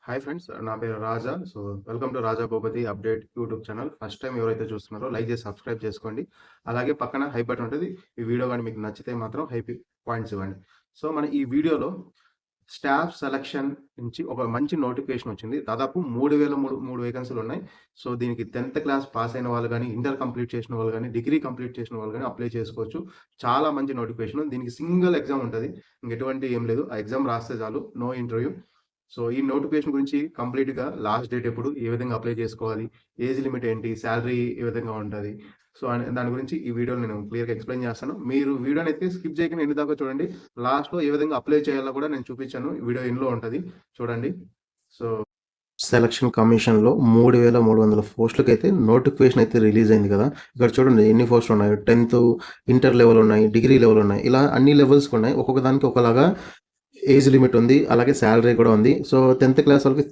Hi friends. నా పేరు Raja. Welcome to Raja Bhupathi update YouTube channel. First time ఎవరైతే చూస్తున్నారో లైక్ చేసి సబ్స్క్రైబ్ చేసుకోండి. అలాగే పక్కన హై బటన్ ఉంటది. ఈ వీడియో గాని మీకు నచ్చితే మాత్రం పాయింట్స్ ఇవ్వండి. మన ఈ వీడియోలో స్టాఫ్ సెలక్షన్ నుంచి ఒక మంచి నోటిఫికేషన్ వచ్చింది. దాదాపు 3,003 వేకెన్సీలు ఉన్నాయి. దీనికి 10థ్ క్లాస్ పాస్ అయిన వాళ్ళు గాని, ఇంటర్ కంప్లీట్ చేసిన వాళ్ళు గాని, డిగ్రీ కంప్లీట్ చేసిన వాళ్ళు గాని అప్లై చేసుకోవచ్చు. చాలా మంచి నోటిఫికేషన్. దీనికి సింగిల్ ఎగ్జామ్ ఉంటది. ఇంకెటువంటి ఏం లేదు. ఆ ఎగ్జామ్ రాస్తే చాలు. No interview. ఈ నోటిఫికేషన్ గురించి కంప్లీట్‌గా లాస్ట్ డేట్ ఎప్పుడు? ఏ విధంగా అప్లై చేసుకోవాలి? ఏజ్ లిమిట్ ఏంటి? సాలరీ ఏ విధంగా ఉంటది? అనే దాని గురించి ఈ వీడియోలో నేను క్లియర్‌గా ఎక్స్‌ప్లెయిన్ చేస్తాను. మీరు వీడియోనైతే స్కిప్ చేయకుండా ఎండ్ దాకా చూడండి. లాస్ట్‌లో ఏ విధంగా అప్లై చేయాలో కూడా నేను చూపించాను. వీడియో ఎండ్‌లో ఉంటది. చూడండి. సో, సెలక్షన్ కమిషన్‌లో 3,300 పోస్టులకైతే నోటిఫికేషన్ అయితే రిలీజ్ అయింది కదా! ఇక్కడ చూడండి ఎన్ని పోస్టులు ఉన్నాయో. 10థ్, ఇంటర్ లెవెల్ ఉన్నాయి, డిగ్రీ లెవెల్ ఉన్నాయి. ఇలా అన్ని లెవెల్స్‌కి ఉన్నాయి. ఒక్కొక్క దానికి ఒకలాగా ఏజ్ లిమిట్ ఉంది. అలాగే సాలరీ కూడా ఉంది. 10థ్ క్లాస్ వాళ్ళకి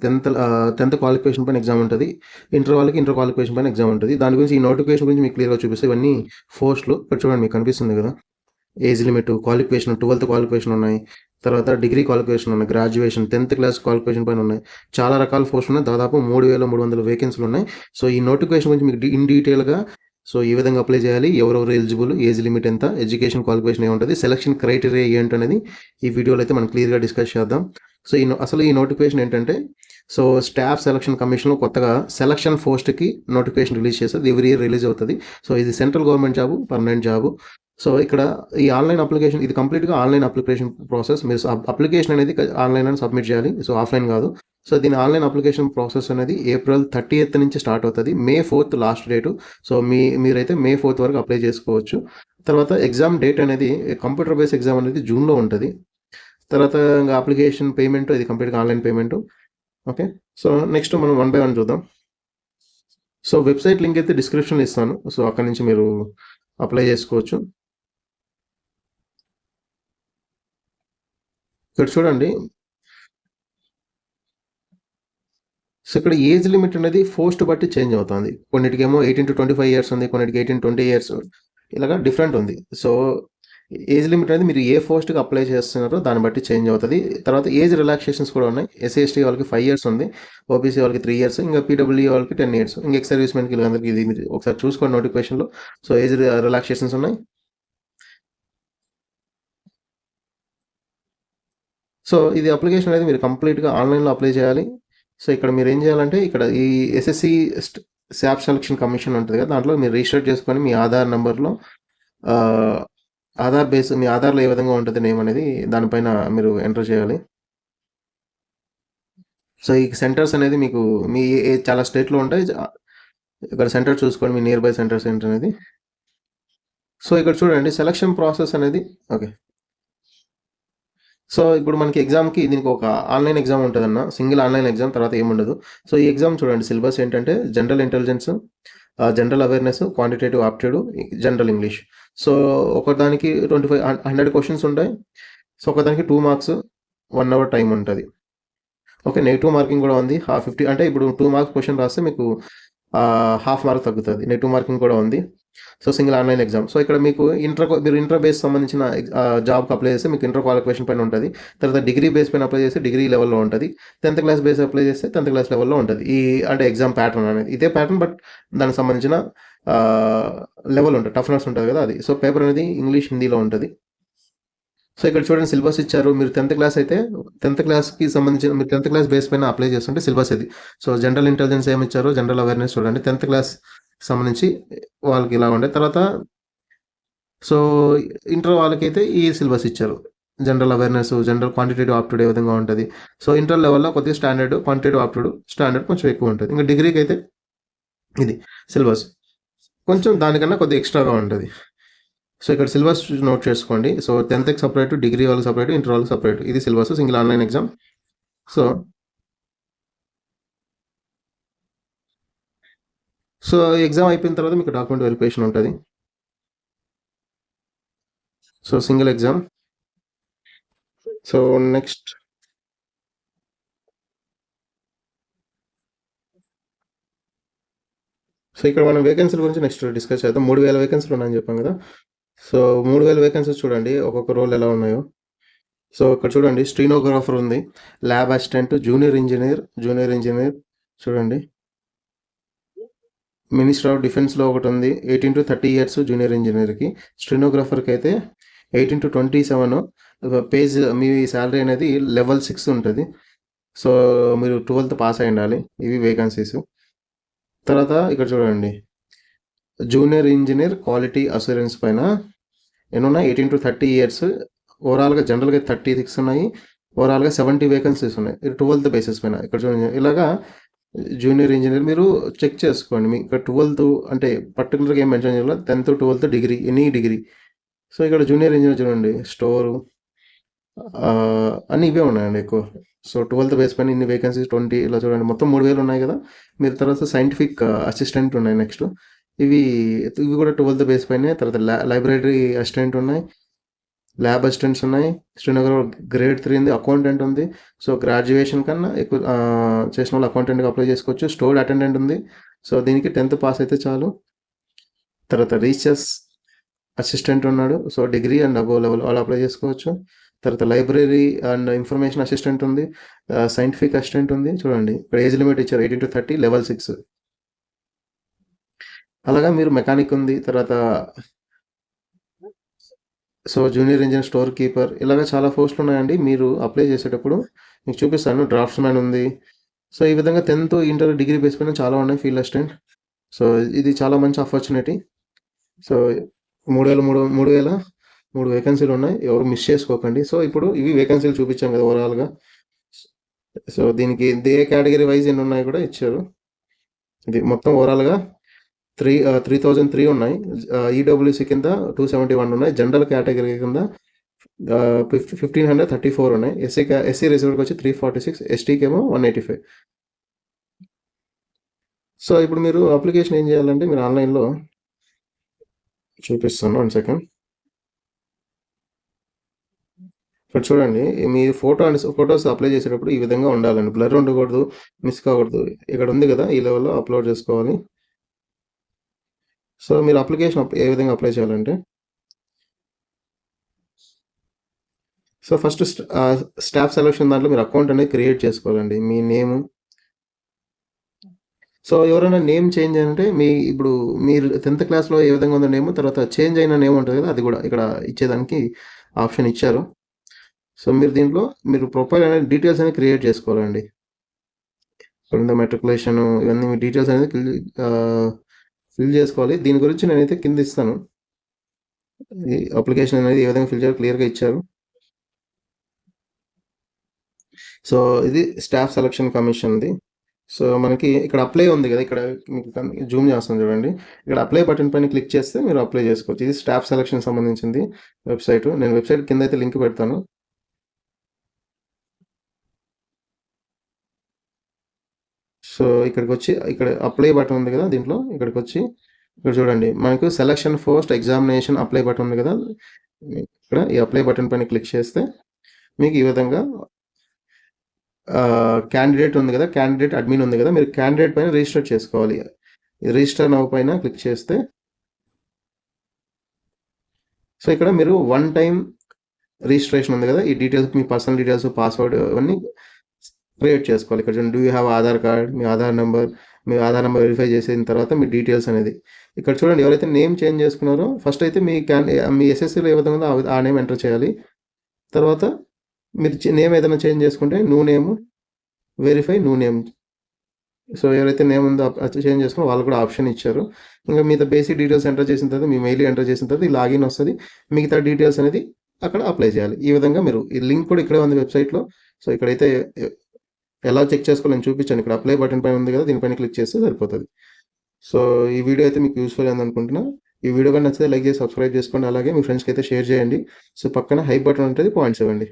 10థ్ క్వాలిఫికేషన్ పైన ఎగ్జామ్ ఉంటది. ఇంటర్ వాళ్ళకి ఇంటర్ క్వాలిఫికేషన్ పైన ఎగ్జామ్ ఉంటది. దాని గురించి ఈ నోటిఫికేషన్ గురించి మీకు క్లియర్‌గా చూపిస్తే ఇవన్నీ పోస్టులు. ఇక్కడ చూడండి మీకు కనిపిస్తుంది కదా! ఏజ్ లిమిట్, క్వాలిఫికేషన్, 12థ్ క్వాలిఫికేషన్ ఉన్నాయి. తర్వాత డిగ్రీ క్వాలిఫికేషన్ ఉన్నాయి. గ్రాడ్యుయేషన్, 10థ్ క్లాస్ క్వాలిఫికేషన్ పైన ఉన్నాయి. చాలా రకాల పోస్టులు ఉన్నాయి. దాదాపు 3,300 వేకెన్సీలు ఉన్నాయి. ఈ నోటిఫికేషన్ గురించి మీకు ఇన్ డీటెయిల్‌గా ఏ విధంగా అప్లై చేయాలి, ఎవరెవరు ఎలిజిబుల్, ఏజ్ లిమిట్ ఎంత, ఎడ్యుకేషన్ క్వాలిఫికేషన్ ఏముంటుంది, సెలక్షన్ క్రైటీరియా ఏంటనేది ఈ వీడియోలో అయితే మనం క్లియర్‌గా డిస్కస్ చేద్దాం. అసలు ఈ నోటిఫికేషన్ ఏంటంటే స్టాఫ్ సెలక్షన్ కమిషన్‌లో కొత్తగా సెలక్షన్ పోస్ట్‌కి నోటిఫికేషన్ రిలీజ్ చేస్తారు. ఎవ్రీ ఇయర్ రిలీజ్ అవుతది. ఇది central government job, permanent job. ఇక్కడ ఈ ఆన్లైన్ అప్లికేషన్ ఇది కంప్లీట్‌గా ఆన్లైన్ అప్లికేషన్ ప్రాసెస్. మీరు అప్లికేషన్ అనేది ఆన్లైన్‌లోనే సబ్మిట్ చేయాలి. ఆఫ్లైన్ కాదు. దీని ఆన్లైన్ అప్లికేషన్ ప్రాసెస్ అనేది ఏప్రిల్ 30th నుంచి స్టార్ట్ అవుతుంది. మే 4th లాస్ట్ డేటు. మీరైతే మే 4th వరకు అప్లై చేసుకోవచ్చు. తర్వాత ఎగ్జామ్ డేట్ అనేది కంప్యూటర్ బేస్ ఎగ్జామ్ అనేది జూన్‌లో ఉంటుంది. తర్వాత ఇంకా అప్లికేషన్ పేమెంట్ ఇది కంప్లీట్‌గా ఆన్లైన్ పేమెంట్. ఓకే. నెక్స్ట్ మనం వన్ బై వన్ చూద్దాం. వెబ్సైట్ లింక్ అయితే డిస్క్రిప్షన్‌లో ఇస్తాను. అక్కడి నుంచి మీరు అప్లై చేసుకోవచ్చు. ఇక్కడ చూడండి. ఇక్కడ ఏజ్ లిమిట్ అనేది పోస్ట్ బట్టి చేంజ్ అవుతుంది. కొన్నిటికేమో 18-25 ఇయర్స్ ఉంది. కొన్నిటికి 18-20 ఇయర్స్ ఇలాగా డిఫరెంట్ ఉంది. ఏజ్ లిమిట్ అనేది మీరు ఏ పోస్ట్‌కి అప్లై చేస్తున్నారో దాన్ని బట్టి చేంజ్ అవుతుంది. తర్వాత ఏజ్ రిలాక్సేషన్స్ కూడా ఉన్నాయి. ఎస్సీ, ఎస్టీ వాళ్ళకి 5 ఇయర్స్ ఉంది. ఓబీసీ వాళ్ళకి 3 ఇయర్స్. ఇంకా పీడబ్ల్యూడీ వాళ్ళకి 10 ఇయర్స్. ఇంకా ఎక్స్ సర్వీస్ మెన్‌కి వీళ్ళందరికీ ఇది మీరు ఒకసారి చూసుకోండి నోటిఫికేషన్‌లో. ఏజ్ రిలాక్సేషన్స్ ఉన్నాయి. ఇది అప్లికేషన్ అనేది మీరు కంప్లీట్‌గా ఆన్లైన్‌లో అప్లై చేయాలి. ఇక్కడ మీరు ఏం చేయాలంటే ఇక్కడ ఈ ఎస్ఎస్సి స్టాఫ్ సెలక్షన్ కమిషన్ ఉంటుంది కదా! దాంట్లో మీరు రిజిస్టర్ చేసుకొని మీ ఆధార్ నంబర్‌లో ఆధార్ బేస్ మీ ఆధార్‌లో ఏ విధంగా ఉంటుంది నేమ్ అనేది దానిపైన మీరు ఎంటర్ చేయాలి. ఈ సెంటర్స్ అనేది మీకు చాలా స్టేట్‌లో ఉంటాయి. ఇక్కడ సెంటర్ చూసుకోండి. మీ నియర్ బై సెంటర్స్ ఏంటనేది. ఇక్కడ చూడండి సెలక్షన్ ప్రాసెస్ అనేది ఓకే. ఇప్పుడు మనకి ఎగ్జామ్‌కి దీనికి ఒక ఆన్లైన్ ఎగ్జామ్ ఉంటదన్న. సింగిల్ ఆన్లైన్ ఎగ్జామ్, తర్వాత ఏముండదు. ఈ ఎగ్జామ్ చూడండి సిలబస్ ఏంటంటే general intelligence, general awareness, quantitative aptitude, general English. ఒకదానికి 100 క్వెషన్స్ ఉంటాయి. ఒకదానికి 2 మార్క్స్, 1 అవర్ టైం ఉంటది. ఓకే. నెగెటివ్ మార్కింగ్ కూడా ఉంది. 50 అంటే ఇప్పుడు 2 మార్క్స్ క్వెషన్ రాస్తే మీకు హాఫ్ మార్క్ తగ్గుతది. నెగెటివ్ మార్కింగ్ కూడా ఉంది. Single online exam. ఇక్కడ మీకు మీరు ఇంటర్ బేస్ సంబంధించిన జాబ్‌కి అప్లై చేస్తే మీకు ఇంటర్ క్వాలిఫికేషన్ పైన ఉంటది. తర్వాత డిగ్రీ బేస్ పైన అప్లై చేస్తే డిగ్రీ లెవెల్‌లో ఉంటది. 10థ్ క్లాస్ బేస్ అప్లై చేస్తే 10థ్ క్లాస్ లెవెల్‌లో ఉంటది. అంటే ఎగ్జామ్ ప్యాటర్న్ అనేది ఇదే ప్యాటర్న్, బట్ దానికి సంబంధించిన లెవెల్ ఉంటది. టఫ్‌నెస్ ఉంటది కదా అది. పేపర్ అనేది ఇంగ్లీష్, హిందీలో ఉంటది. ఇక్కడ చూడండి సిలబస్ ఇచ్చారు. మీరు 10థ్ క్లాస్ అయితే 10థ్ క్లాస్‌కి సంబంధించిన మీరు 10థ్ క్లాస్ బేస్ పైన అప్లై చేస్తుంటే సిలబస్ ఇది. జనరల్ ఇంటెలిజెన్స్ ఏమి ఇచ్చారో, జనరల్ అవేర్‌నెస్ చూడండి. 10థ్ క్లాస్ సంబంధించి వాళ్ళకి ఇలా ఉండే. తర్వాత ఇంటర్ వాళ్ళకైతే ఈ సిలబస్ ఇచ్చారు. General awareness, general quantitative aptitude ఏ విధంగా ఉంటది. ఇంటర్ లెవెల్‌లో కొద్దిగా స్టాండర్డ్, క్వాంటిటేటివ్ ఆప్టిట్యూడ్ స్టాండర్డ్ కొంచెం ఎక్కువ ఉంటది. ఇంకా డిగ్రీకి అయితే ఇది సిలబస్ కొంచెం దానికన్నా కొద్దిగా ఎక్స్ట్రాగా ఉంటది. ఇక్కడ సిలబస్ నోట్ చేసుకోండి. 10థ్‌కి సెపరేట్, డిగ్రీ వాళ్ళకి సెపరేట్, ఇంటర్ వాళ్ళకి సెపరేట్. ఇది syllabus single online exam. Exam అయిపోయిన తర్వాత మీకు డాక్యుమెంట్ వెరిఫికేషన్ ఉంటది. Single exam. నెక్స్ట్ ఇక్కడ మనం వేకెన్సీల గురించి నెక్స్ట్ డిస్కస్ చేద్దాం. 3,000 వేకెన్సీలు ఉన్నాయని చెప్పాం కదా! 3,000 వేకెన్సీస్ చూడండి ఒక్కొక్క రోల్ ఎలా ఉన్నాయో. సో ఇక్కడ చూడండి స్టీనోగ్రాఫర్ ఉంది, ల్యాబ్ అసిస్టెంట్, జూనియర్ ఇంజనీర్ చూడండి. మినిస్టర్ ఆఫ్ డిఫెన్స్లో ఒకటి ఉంది, 18 to 30 ఇయర్స్ జూనియర్ ఇంజనీర్కి. స్టెనోగ్రాఫర్కి అయితే 18 to 27. పేజ్ మీ శాలరీ అనేది level 6 ఉంటుంది. సో మీరు 12th పాస్ అయి ఉండాలి. ఇవి వేకెన్సీస్. తర్వాత ఇక్కడ చూడండి జూనియర్ ఇంజనీర్ క్వాలిటీ అసూరెన్స్ పైన ఎన్నున్నాయి, 18 to 30 ఇయర్స్. ఓవరాల్గా జనరల్గా 36 ఉన్నాయి, ఓవరాల్గా 70 వేకెన్సీస్ ఉన్నాయి. ఇది 12th బేసిస్ పైన. ఇక్కడ చూడండి ఇలాగా జూనియర్ ఇంజనీర్ మీరు చెక్ చేసుకోండి. మీకు ఇక్కడ 12th అంటే పర్టికులర్గా ఏం మెన్షన్ చేయాలి, 10th 12th degree, any degree. So ఇక్కడ జూనియర్ ఇంజనీర్ చూడండి స్టోరు అన్నీ ఇవే ఉన్నాయండి ఎక్కువ. సో 12th బేస్ పైన ఇన్ని వేకెన్సీస్ 20 ఇలా చూడండి, మొత్తం 3000 ఉన్నాయి కదా. మీరు తర్వాత సైంటిఫిక్ అసిస్టెంట్ ఉన్నాయి నెక్స్ట్. ఇవి కూడా 12th బేస్ పైనే. తర్వాత లైబ్రరీ అసిస్టెంట్ ఉన్నాయి, ల్యాబ్ అసిస్టెంట్స్ ఉన్నాయి, శ్రీనగర్ గ్రేడ్ 3 ఉంది, అకౌంటెంట్ ఉంది. సో గ్రాడ్యుయేషన్ కన్నా ఎక్కువ చేసిన వాళ్ళు అకౌంటెంట్గా అప్లై చేసుకోవచ్చు. స్టోర్ అటెండెంట్ ఉంది, సో దీనికి 10th పాస్ అయితే చాలు. తర్వాత రీసెర్చ్ అసిస్టెంట్ ఉన్నాడు, so degree and above level వాళ్ళు అప్లై చేసుకోవచ్చు. తర్వాత లైబ్రరీ అండ్ ఇన్ఫర్మేషన్ అసిస్టెంట్ ఉంది, సైంటిఫిక్ అసిస్టెంట్ ఉంది. చూడండి ఇక్కడ ఏజ్ లిమిట్ ఇచ్చారు 18 to 30, level 6. అలాగా మీరు మెకానిక్ ఉంది. తర్వాత so junior engineer, store keeper, ఇలాగ చాలా పోస్టులు ఉన్నాయండి. మీరు అప్లై చేసేటప్పుడు మీకు చూపిస్తాను. డ్రాఫ్ట్స్ మ్యాన్ ఉంది. సో ఈ విధంగా 10th ఇంటర్ డిగ్రీ బేస్ పైన చాలా ఉన్నాయి. ఫీల్డ్ అసిస్టెంట్, సో ఇది చాలా మంచి ఆపర్చునిటీ. సో 3,003 వేకెన్సీలు ఉన్నాయి, ఎవరు మిస్ చేసుకోకండి. సో ఇప్పుడు ఇవి వేకెన్సీలు చూపించాం కదా ఓవరాల్గా. సో దీనికి ఏ కేటగిరీ వైజ్ ఎన్ని ఉన్నాయి కూడా ఇచ్చారు. ఇది మొత్తం ఓవరాల్గా 3003 ఉన్నాయి. ఈడబ్ల్యూసీ కింద 271 ఉన్నాయి. జనరల్ కేటగిరీ కింద 1534 ఉన్నాయి. ఎస్సీ రిజర్వ్కి వచ్చి 346, ఎస్టీకి ఏమో 185. సో ఇప్పుడు మీరు అప్లికేషన్ ఏం చేయాలంటే మీరు ఆన్లైన్లో చూపిస్తాను, 1 సెకండ్. ఇక్కడ చూడండి మీ ఫొటోస్ అప్లై చేసేటప్పుడు ఈ విధంగా ఉండాలండి, బ్లర్ ఉండకూడదు, మిస్ కాకూడదు. ఇక్కడ ఉంది కదా, ఈ లెవెల్లో అప్లోడ్ చేసుకోవాలి. సో మీరు అప్లికేషన్ ఏ విధంగా అప్లై చేయాలంటే, సో ఫస్ట్ స్టాఫ్ సెలక్షన్ దాంట్లో మీరు అకౌంట్ అనేది క్రియేట్ చేసుకోవాలండి, మీ నేము. సో ఎవరైనా నేమ్ చేంజ్ అంటే ఇప్పుడు మీరు 10th క్లాస్లో ఏ విధంగా ఉందో నేమ్, తర్వాత చేంజ్ అయిన నేమ్ ఉంటుంది కదా, అది కూడా ఇక్కడ ఇచ్చేదానికి ఆప్షన్ ఇచ్చారు. సో మీరు దీంట్లో మీరు ప్రొఫైల్ అనేది డీటెయిల్స్ అనేది క్రియేట్ చేసుకోవాలండి. ఇక్కడ మెట్రికులేషన్ ఇవన్నీ మీ డీటెయిల్స్ అనేది ఫిల్ చేసుకోవాలి. దీని గురించి నేనైతే కింద ఇస్తాను. ఈ అప్లికేషన్ అనేది ఏ విధంగా ఫిల్ చేయాలి క్లియర్గా ఇచ్చారు. సో ఇది స్టాఫ్ సెలక్షన్ కమిషన్ది. సో మనకి ఇక్కడ అప్లై ఉంది కదా, ఇక్కడ మీకు జూమ్ చేస్తాను చూడండి. ఇక్కడ అప్లై బటన్ పైన క్లిక్ చేస్తే మీరు అప్లై చేసుకోవచ్చు. ఇది స్టాఫ్ సెలక్షన్ సంబంధించింది వెబ్సైట్. నేను వెబ్సైట్ కింద అయితే లింక్ పెడతాను. సో ఇక్కడికి వచ్చి ఇక్కడ అప్లై బటన్ ఉంది కదా, దీంట్లో ఇక్కడికి వచ్చి ఇక్కడ చూడండి మనకు selection post examination apply button ఉంది కదా, ఇక్కడ ఈ అప్లై బటన్ పైన క్లిక్ చేస్తే మీకు ఈ విధంగా క్యాండిడేట్ ఉంది కదా, క్యాండిడేట్ అడ్మిన్ ఉంది కదా, మీరు క్యాండిడేట్ పైన రిజిస్టర్ చేసుకోవాలి. రిజిస్టర్ నౌ పైన క్లిక్ చేస్తే సో ఇక్కడ మీరు 1 time రిజిస్ట్రేషన్ ఉంది కదా, ఈ డీటెయిల్స్ మీ పర్సనల్ డీటెయిల్స్, పాస్వర్డ్ అవన్నీ క్రియేట్ చేసుకోవాలి. ఇక్కడ చూడండి, do you have Aadhaar card, me Aadhaar number verify చేసిన తర్వాత మీ డీటెయిల్స్ అనేది ఇక్కడ చూడండి. ఎవరైతే నేమ్ చేంజ్ చేసుకున్నారో ఫస్ట్ అయితే మీ ఎస్ఎస్సీలో ఏ విధంగా ఉందో ఆ నేమ్ ఎంటర్ చేయాలి. తర్వాత మీరు నేమ్ ఏదైనా చేంజ్ చేసుకుంటే నేమ్ వెరిఫై నేమ్. సో ఎవరైతే నేమ్ ఉందో చేంజ్ చేసుకుని వాళ్ళు కూడా ఆప్షన్ ఇచ్చారు. ఇంకా మిగతా బేసిక్ డీటెయిల్స్ ఎంటర్ చేసిన తర్వాత మీ మెయిల్ ఎంటర్ చేసిన తర్వాత ఈ లాగిన్ వస్తుంది. మిగతా డీటెయిల్స్ అనేది అక్కడ అప్లై చేయాలి. ఈ విధంగా మీరు ఈ లింక్ కూడా ఇక్కడే ఉంది వెబ్సైట్లో. సో ఇక్కడైతే ఎలా చెక్ చేసుకోవాలని చూపించాను. ఇక్కడ అప్లై బటన్ పైన ఉంది కదా, దీనిపైన క్లిక్ చేస్తే సరిపోతుంది. సో ఈ వీడియో అయితే మీకు యూస్ఫుల్ అయింది అనుకుంటున్నా. ఈ వీడియో కానీ నచ్చితే లైక్ చేసి సబ్స్క్రైబ్ చేసుకోండి. అలాగే మీ ఫ్రెండ్స్కి అయితే షేర్ చేయండి. సో పక్కన హై బటన్ ఉంటుంది, పాయింట్స్ ఇవ్వండి.